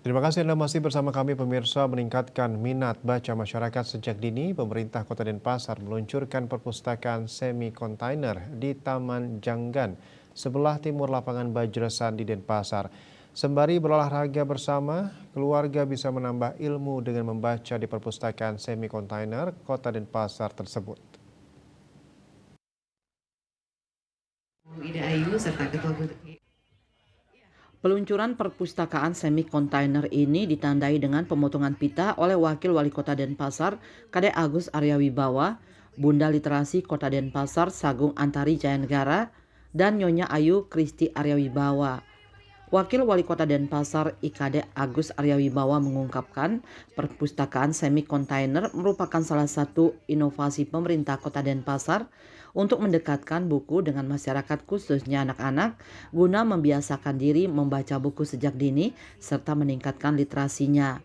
Terima kasih Anda masih bersama kami pemirsa. Meningkatkan minat baca masyarakat sejak dini, pemerintah Kota Denpasar meluncurkan perpustakaan semi kontainer di Taman Janggan, sebelah timur lapangan Bajresan di Denpasar. Sembari berolahraga bersama, keluarga bisa menambah ilmu dengan membaca di perpustakaan semi kontainer Kota Denpasar tersebut. Ida Ayu serta Ketua Peluncuran perpustakaan semi kontainer ini ditandai dengan pemotongan pita oleh Wakil Wali Kota Denpasar, Kade Agus Arya Wibawa, Bunda Literasi Kota Denpasar Sagung Antari Jayanegara, dan Nyonya Ayu Kristi Arya Wibawa. Wakil Wali Kota Denpasar IKD Agus Arya Wibawa mengungkapkan perpustakaan semi kontainer merupakan salah satu inovasi pemerintah Kota Denpasar untuk mendekatkan buku dengan masyarakat khususnya anak-anak guna membiasakan diri membaca buku sejak dini serta meningkatkan literasinya.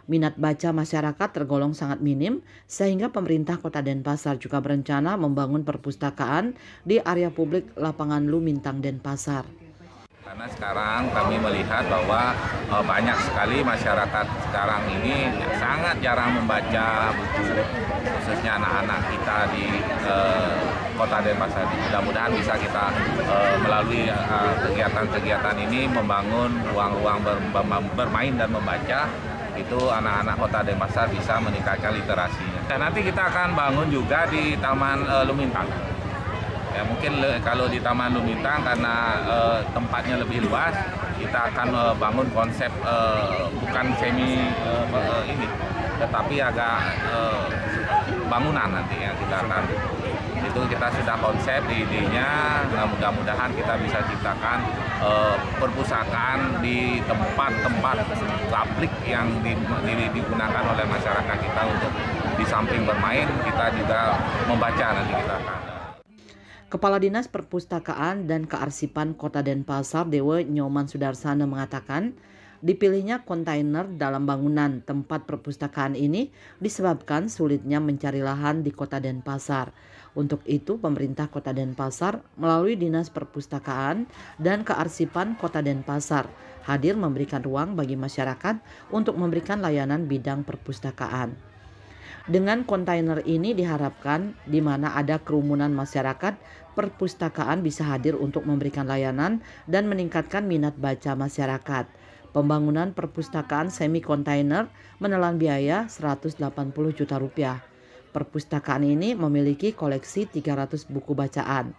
Minat baca masyarakat tergolong sangat minim sehingga pemerintah Kota Denpasar juga berencana membangun perpustakaan di area publik lapangan Lumintang Denpasar. Karena sekarang kami melihat bahwa banyak sekali masyarakat sekarang ini sangat jarang membaca buku, khususnya anak-anak kita di Kota Denpasar. Mudah-mudahan bisa kita melalui kegiatan-kegiatan ini membangun ruang-ruang bermain dan membaca, itu anak-anak Kota Denpasar bisa meningkatkan literasinya. Dan nanti kita akan bangun juga di Taman Lumintang. Ya, mungkin kalau di Taman Lumintang karena tempatnya lebih luas, kita akan bangun konsep bukan semi ini, tetapi agak bangunan nanti ya kita akan. Itu kita sudah konsep di idenya, mudah-mudahan kita bisa ciptakan perpustakaan di tempat-tempat publik yang digunakan oleh masyarakat kita untuk di samping bermain, kita juga membaca nanti kita akan. Kepala Dinas Perpustakaan dan Kearsipan Kota Denpasar Dewa Nyoman Sudarsana mengatakan, dipilihnya kontainer dalam bangunan tempat perpustakaan ini disebabkan sulitnya mencari lahan di Kota Denpasar. Untuk itu, pemerintah Kota Denpasar melalui Dinas Perpustakaan dan Kearsipan Kota Denpasar hadir memberikan ruang bagi masyarakat untuk memberikan layanan bidang perpustakaan. Dengan kontainer ini diharapkan di mana ada kerumunan masyarakat, perpustakaan bisa hadir untuk memberikan layanan dan meningkatkan minat baca masyarakat. Pembangunan perpustakaan semi kontainer menelan biaya 180 juta rupiah. Perpustakaan ini memiliki koleksi 300 buku bacaan.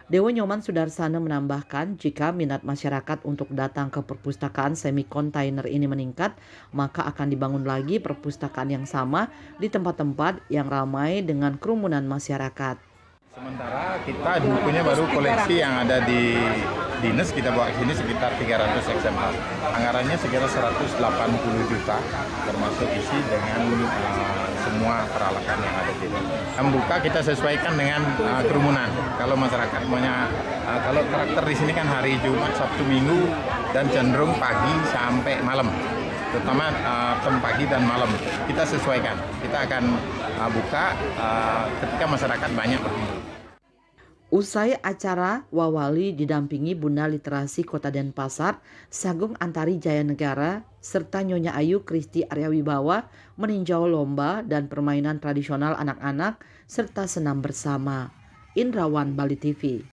Dewa Nyoman Sudarsana menambahkan jika minat masyarakat untuk datang ke perpustakaan semi kontainer ini meningkat, maka akan dibangun lagi perpustakaan yang sama di tempat-tempat yang ramai dengan kerumunan masyarakat. Sementara kita bukunya baru koleksi yang ada di Dinas kita bawa ke sini sekitar 300 eksemplar. Anggarannya sekitar 180 juta termasuk isi dengan semua peralatan yang ada di sini. Membuka kita sesuaikan dengan kerumunan. Kalau masyarakat maunya kalau karakter di sini kan hari Jumat, Sabtu, Minggu dan cenderung pagi sampai malam. Terutama pagi dan malam kita sesuaikan. Kita akan buka ketika masyarakat banyak berkumpul. Usai acara, Wawali didampingi Bunda Literasi Kota Denpasar, Sagung Antari Jayanegara, serta Nyonya Ayu Kristi Arya Wibawa meninjau lomba dan permainan tradisional anak-anak serta senam bersama. Indrawan, Bali TV.